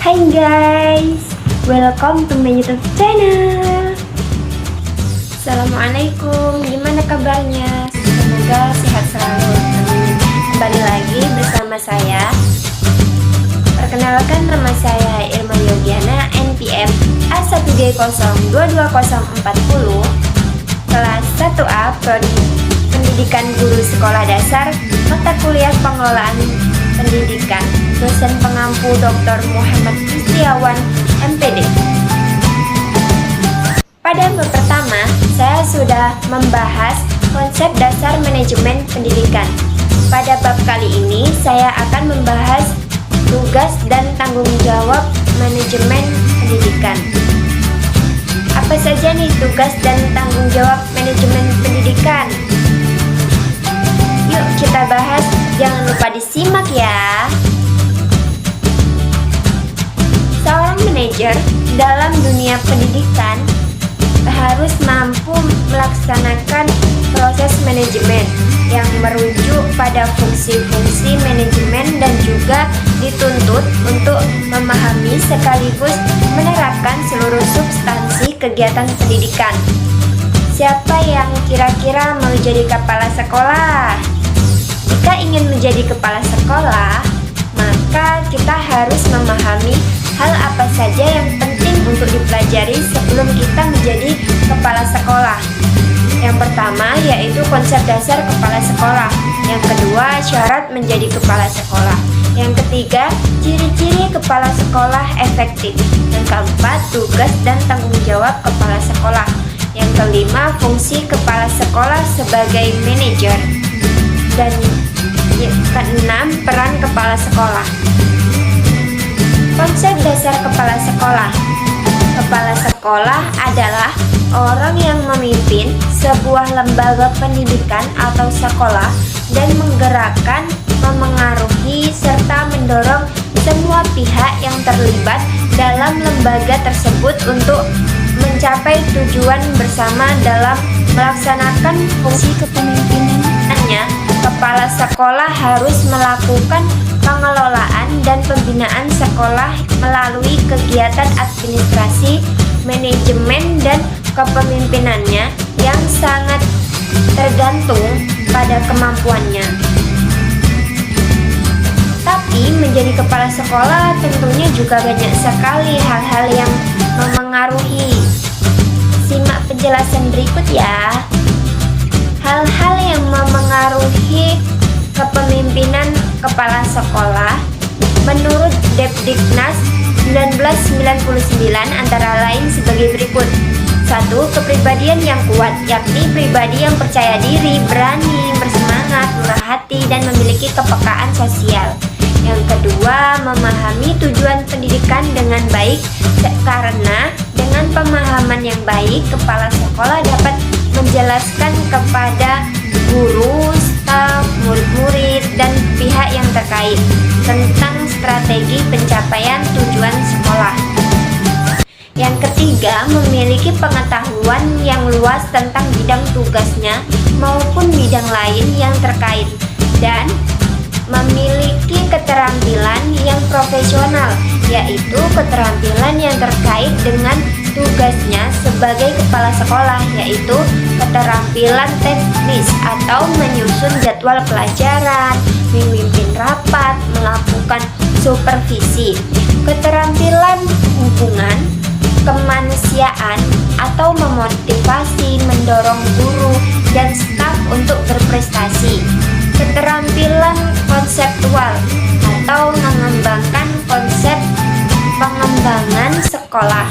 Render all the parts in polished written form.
Hai guys, welcome to my YouTube channel. Assalamualaikum, gimana kabarnya? Semoga sehat selalu. Kembali lagi bersama saya. Perkenalkan, nama saya Irma Yogiana, NPM A1G022040, kelas 1A, Prodi Pendidikan Guru Sekolah Dasar, mata kuliah Pengelolaan Pendidikan, dosen pengampu Dr. Muhammad Kristiawan, MPD. Pada bab pertama, saya sudah membahas konsep dasar manajemen pendidikan. Pada bab kali ini, saya akan membahas tugas dan tanggung jawab manajemen pendidikan. Apa saja nih tugas dan tanggung jawab manajemen pendidikan? Yuk kita bahas, jangan lupa disimak ya. Seorang manajer dalam dunia pendidikan harus mampu melaksanakan proses manajemen yang merujuk pada fungsi-fungsi manajemen dan juga dituntut untuk memahami sekaligus menerapkan seluruh substansi kegiatan pendidikan. Siapa yang kira-kira mau jadi kepala sekolah? Jika ingin menjadi kepala sekolah, maka kita harus memahami hal apa saja yang penting untuk dipelajari sebelum kita menjadi kepala sekolah. Yang pertama yaitu konsep dasar kepala sekolah. Yang kedua, syarat menjadi kepala sekolah. Yang ketiga, ciri-ciri kepala sekolah efektif. Yang keempat, tugas dan tanggung jawab kepala sekolah. Yang kelima, fungsi kepala sekolah sebagai manajer. Dan keenam, peran kepala sekolah. Konsep dasar kepala sekolah. Kepala sekolah adalah orang yang memimpin sebuah lembaga pendidikan atau sekolah dan menggerakkan, memengaruhi, serta mendorong semua pihak yang terlibat dalam lembaga tersebut untuk mencapai tujuan bersama dalam melaksanakan fungsi kepemimpinannya. Kepala sekolah harus melakukan pengelolaan dan pembinaan sekolah melalui kegiatan administrasi, manajemen, dan kepemimpinannya yang sangat tergantung pada kemampuannya. Tapi menjadi kepala sekolah tentunya juga banyak sekali hal-hal yang memengaruhi. Simak penjelasan berikut ya. Hal-hal yang memengaruhi kepemimpinan kepala sekolah menurut Depdiknas 1999 antara lain sebagai berikut. 1. Kepribadian yang kuat, yakni pribadi yang percaya diri, berani, bersemangat, murah hati, dan memiliki kepekaan sosial. Yang kedua, memahami tujuan pendidikan dengan baik, karena dengan pemahaman yang baik, kepala sekolah dapat menjelaskan kepada guru, staf, murid-murid, dan pihak yang terkait tentang strategi pencapaian tujuan sekolah. Yang ketiga, memiliki pengetahuan yang luas tentang bidang tugasnya maupun bidang lain yang terkait, dan memiliki keterampilan yang profesional, yaitu keterampilan yang terkait dengan tugasnya sebagai kepala sekolah, yaitu keterampilan teknis atau menyusun jadwal pelajaran, memimpin rapat, melakukan supervisi, keterampilan hubungan kemanusiaan atau memotivasi, mendorong guru dan staf untuk berprestasi, keterampilan konseptual atau mengembangkan konsep pengembangan sekolah.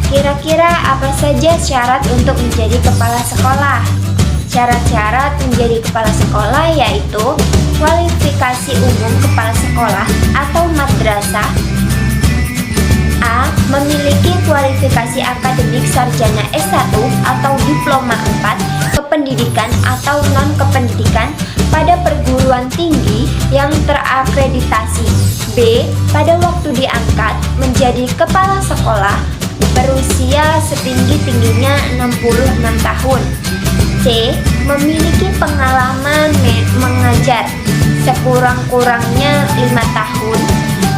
Kira-kira apa saja syarat untuk menjadi kepala sekolah? Syarat-syarat menjadi kepala sekolah yaitu kualifikasi umum kepala sekolah atau madrasah. A. Memiliki kualifikasi akademik sarjana S1 atau diploma 4 kependidikan atau non-kependidikan pada perguruan tinggi yang terakreditasi. B. Pada waktu diangkat menjadi kepala sekolah berusia setinggi-tingginya 66 tahun. C. Memiliki pengalaman mengajar sekurang-kurangnya 5 tahun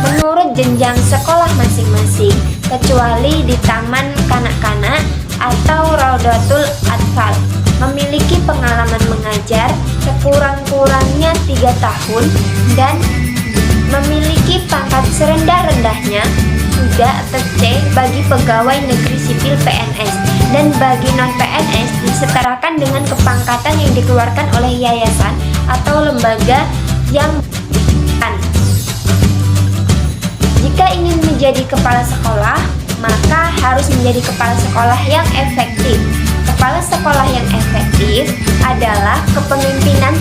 menurut jenjang sekolah masing-masing, kecuali di taman kanak-kanak atau Raudatul Atfal, memiliki pengalaman mengajar sekurang-kurangnya 3 tahun dan memiliki pangkat serendah-rendahnya 3 atau C bagi pegawai negeri sipil PNS, dan bagi non-PNS disetarakan dengan kepangkatan yang dikeluarkan oleh yayasan atau lembaga yang jika ingin menjadi kepala sekolah, maka harus menjadi kepala sekolah yang efektif. Kepala sekolah yang efektif adalah kepemimpinan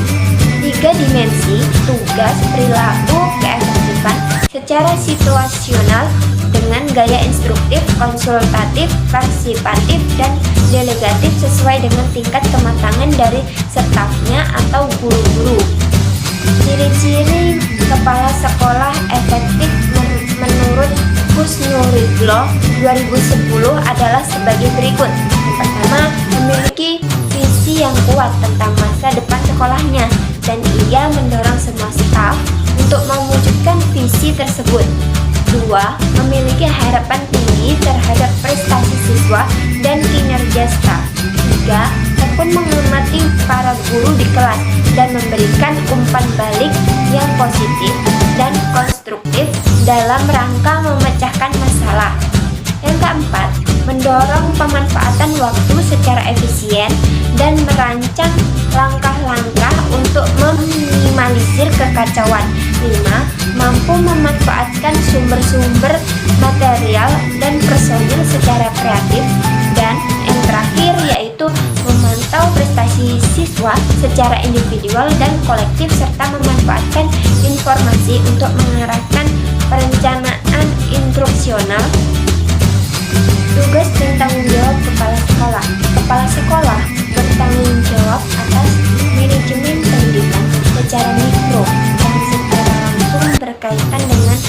3 dimensi: tugas, perilaku, keefektifan secara situasional dengan gaya instruktif, konsultatif, partisipatif, dan delegatif sesuai dengan tingkat kematangan dari stafnya atau guru-guru. Ciri-ciri kepala sekolah efektif menurut Husnuridloh 2010 adalah sebagai berikut. Yang pertama, memiliki visi yang kuat tentang masa depan sekolahnya, dan ia mendorong semua staf untuk mewujudkan visi tersebut. 2. Memiliki harapan tinggi terhadap prestasi siswa dan kinerja staf. 3. Tekun menghormati para guru di kelas dan memberikan umpan balik yang positif dan konstruktif dalam rangka memecahkan masalah. Yang keempat, mendorong pemanfaatan waktu secara efisien dan merancang langkah-langkah untuk meminimalisir kekacauan. 5. Mampu memanfaatkan sumber-sumber material dan personil secara kreatif. Dan yang terakhir yaitu memantau prestasi siswa secara individual dan kolektif serta memanfaatkan informasi untuk mengarahkan perencanaan instruksional. Tugas dan tanggung jawab kepala sekolah. Kepala sekolah bertanggung jawab atas manajemen pendidikan secara mikro yang secara langsung berkaitan dengan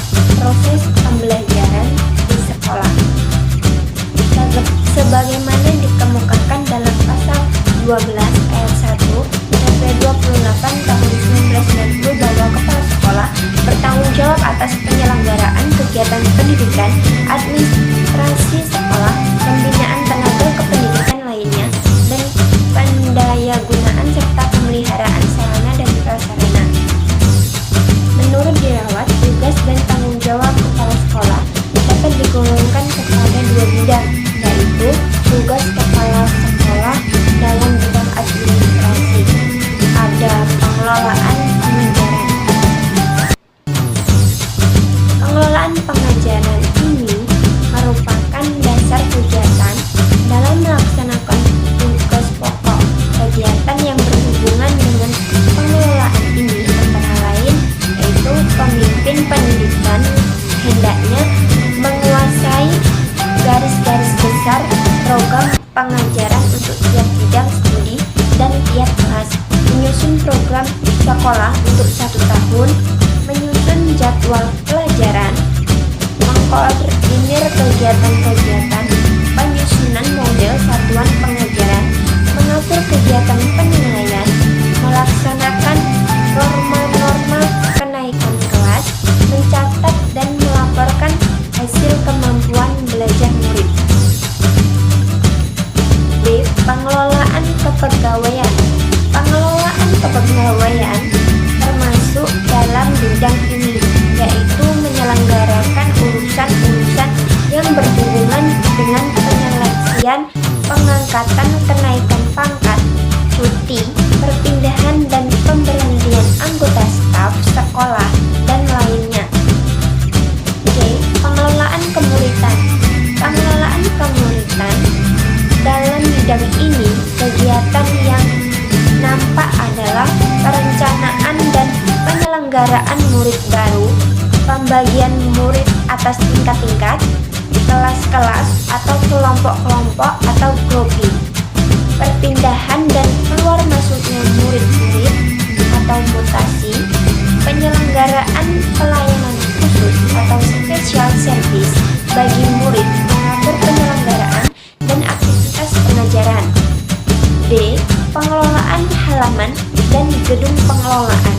proses pembelajaran di sekolah. Sebagaimana dikemukakan dalam pasal 12 ayat 1 sampai 28 tahun 1990 bahwa kepala sekolah bertanggung jawab atas penyelenggaraan kegiatan pendidikan, administrasi sekolah, pembinaan tenaga kependidikan lainnya, dan pendayagunaan serta pemeliharaan sarana dan prasarana. Menurut Dirawat, tugas dan tanggung jawab kepala sekolah dapat digolongkan kepada 2 bidang, yaitu tugas kepala sekolah dalam bidang administrasi. Ada pengelolaan pengajaran. Pengelolaan pengajaran ini merupakan dasar kegiatan dalam melaksanakan tugas pokok. Kegiatan yang berhubungan dengan pengelolaan ini antara lain yaitu pemimpin pendidikan hendaknya menguasai garis-garis besar program pengajaran untuk tiap bidang studi dan tiap kelas, menyusun program sekolah untuk 1 tahun, menyusun jadwal pelajaran, mengkoordinir kegiatan-kegiatan, penyusunan model satuan pengajaran, mengatur kegiatan penilaian, melaksanakan norma-norma kenaikan kelas, mencatat dan melaporkan hasil kemampuan belajar murid. B. Pengelolaan kepegawaian. Pengelolaan kepegawaian termasuk dalam bidang ini, yaitu menyelenggarakan urusan-urusan yang berhubungan dengan penyeleksian, pengangkatan, kenaikan pangkat, cuti, perpindahan dan pemberhentian anggota staf sekolah, dan lainnya. C. Pengelolaan kemuritan. Pengelolaan kemuritan dalam bidang ini kegiatan yang nampak adalah perencanaan dan penyelenggaraan murid baru, pembagian murid atas tingkat-tingkat, kelas-kelas atau kelompok-kelompok atau grouping, perpindahan dan keluar masuknya murid-murid atau mutasi, penyelenggaraan pelayanan khusus atau special service bagi murid, mengatur penyelenggaraan dan aktivitas pengajaran. D. Pengelolaan halaman dan gedung pengelolaan.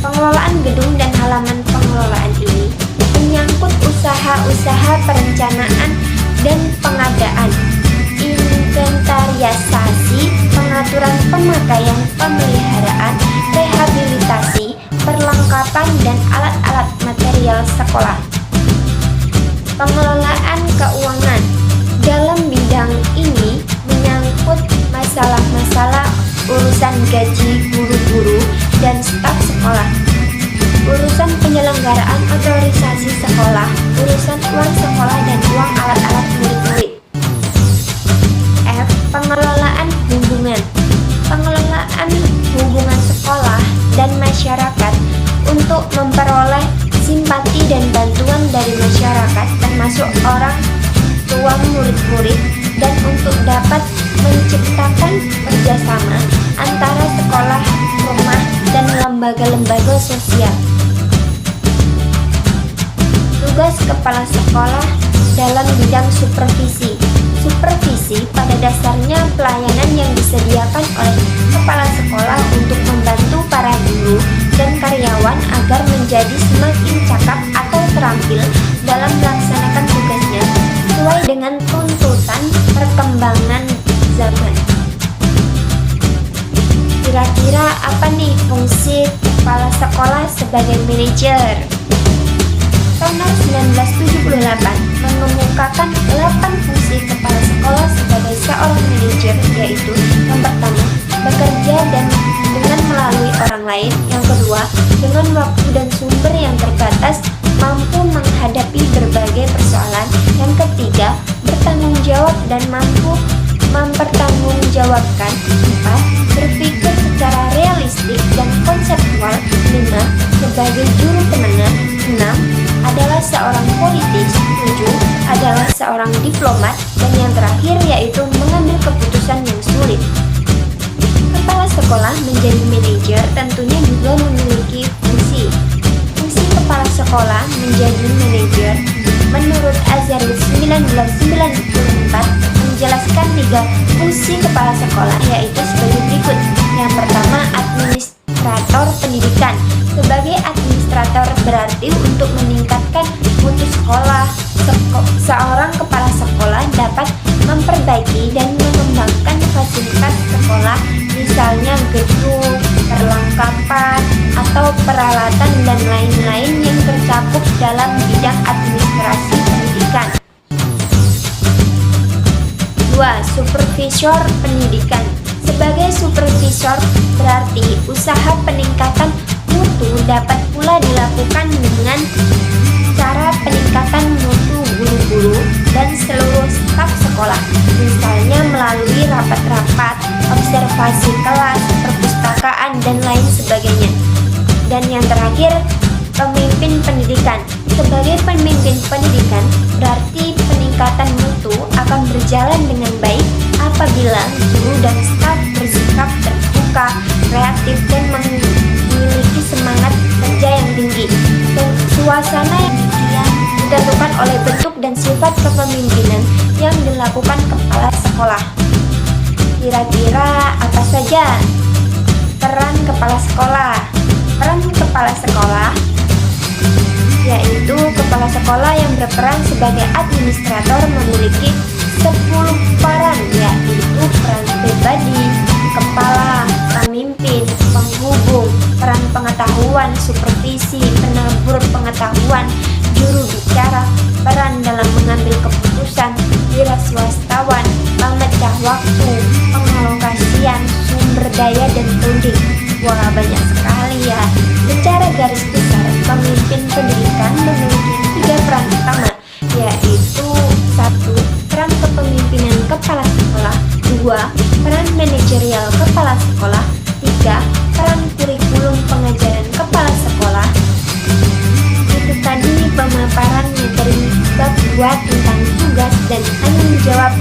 Pengelolaan gedung dan halaman pengelolaan ini usaha perencanaan dan pengadaan, inventarisasi, pengaturan pemakaian, pemeliharaan, rehabilitasi, perlengkapan dan alat-alat material sekolah. Pengelolaan keuangan dalam bidang ini menyangkut masalah-masalah urusan gaji guru-guru dan staf sekolah, urusan penyelenggaraan otorisasi sekolah, urusan uang sekolah dan uang alat-alat murid-murid. F. Pengelolaan hubungan. Pengelolaan hubungan sekolah dan masyarakat untuk memperoleh simpati dan bantuan dari masyarakat termasuk orang tua murid-murid dan untuk dapat menciptakan kerjasama antara sekolah, rumah, dan lembaga-lembaga sosial. Tugas kepala sekolah dalam bidang supervisi. Supervisi pada dasarnya pelayanan yang disediakan oleh kepala sekolah untuk membantu para guru dan karyawan agar menjadi semakin cakap atau terampil dalam melaksanakan tugasnya sesuai dengan tuntutan perkembangan zaman. Kira-kira apa nih fungsi kepala sekolah sebagai manajer? Tahun 1978 mengemukakan 8 fungsi kepala sekolah sebagai seorang manajer, yaitu yang pertama, bekerja dan dengan melalui orang lain. Yang kedua, dengan waktu dan sumber yang terbatas, mampu menghadapi berbagai persoalan. Yang ketiga, bertanggung jawab dan mampu mempertanggungjawabkan. 4. Berpikir secara realistik dan konseptual. 5. Sebagai juru penengah. 6. Adalah seorang politis. 7. Adalah seorang diplomat. Dan yang terakhir yaitu mengambil keputusan yang sulit. Kepala sekolah menjadi manajer tentunya juga memiliki fungsi. Fungsi kepala sekolah menjadi manajer menurut Azharus 1994 menjelaskan 3 fungsi kepala sekolah, yaitu sebagai berikut. Yang pertama, administrator pendidikan. Sebagai administrator berarti untuk meningkatkan mutu sekolah, seorang kepala sekolah dapat memperbaiki dan mengembangkan fasilitas sekolah, misalnya gedung, perlengkapan, atau peralatan dan lain-lain yang tercakup dalam bidang administrasi pendidikan. 2. Supervisor pendidikan. Sebagai supervisor berarti usaha peningkatan mutu dapat pula dilakukan dengan cara peningkatan mutu guru-guru dan seluruh staf sekolah, misalnya melalui rapat-rapat, observasi kelas, perpustakaan, dan lain sebagainya. Dan yang terakhir, pemimpin pendidikan. Sebagai pemimpin pendidikan berarti peningkatan mutu akan berjalan dengan baik apabila guru dan staf bersikap terbuka, kreatif, dan memiliki semangat kerja yang tinggi. Suasana yang demikian ditentukan oleh bentuk dan sifat kepemimpinan yang dilakukan kepala sekolah. Kira-kira apa saja peran kepala sekolah? Peran kepala sekolah yaitu kepala sekolah yang berperan sebagai administrator memiliki 10 peran, yaitu peran pribadi, kepala, pemimpin, penghubung, peran pengetahuan, supervisi, penabur pengetahuan, juru bicara, peran dalam mengambil keputusan, wira swastawan, pemecah waktu, pengalokasian, sumber daya, dan tuding. Wah, banyak sekali ya. Secara garis besar, pemimpin pendidikan memiliki 3 peran utama, yaitu 1. Peran kepemimpinan kepala sekolah. 2. Peran manajerial kepala sekolah. 3. Peran kurikulum pengajaran kepala sekolah. Itu tadi pemaparan materi bab 2 tentang tugas dan tanggung jawab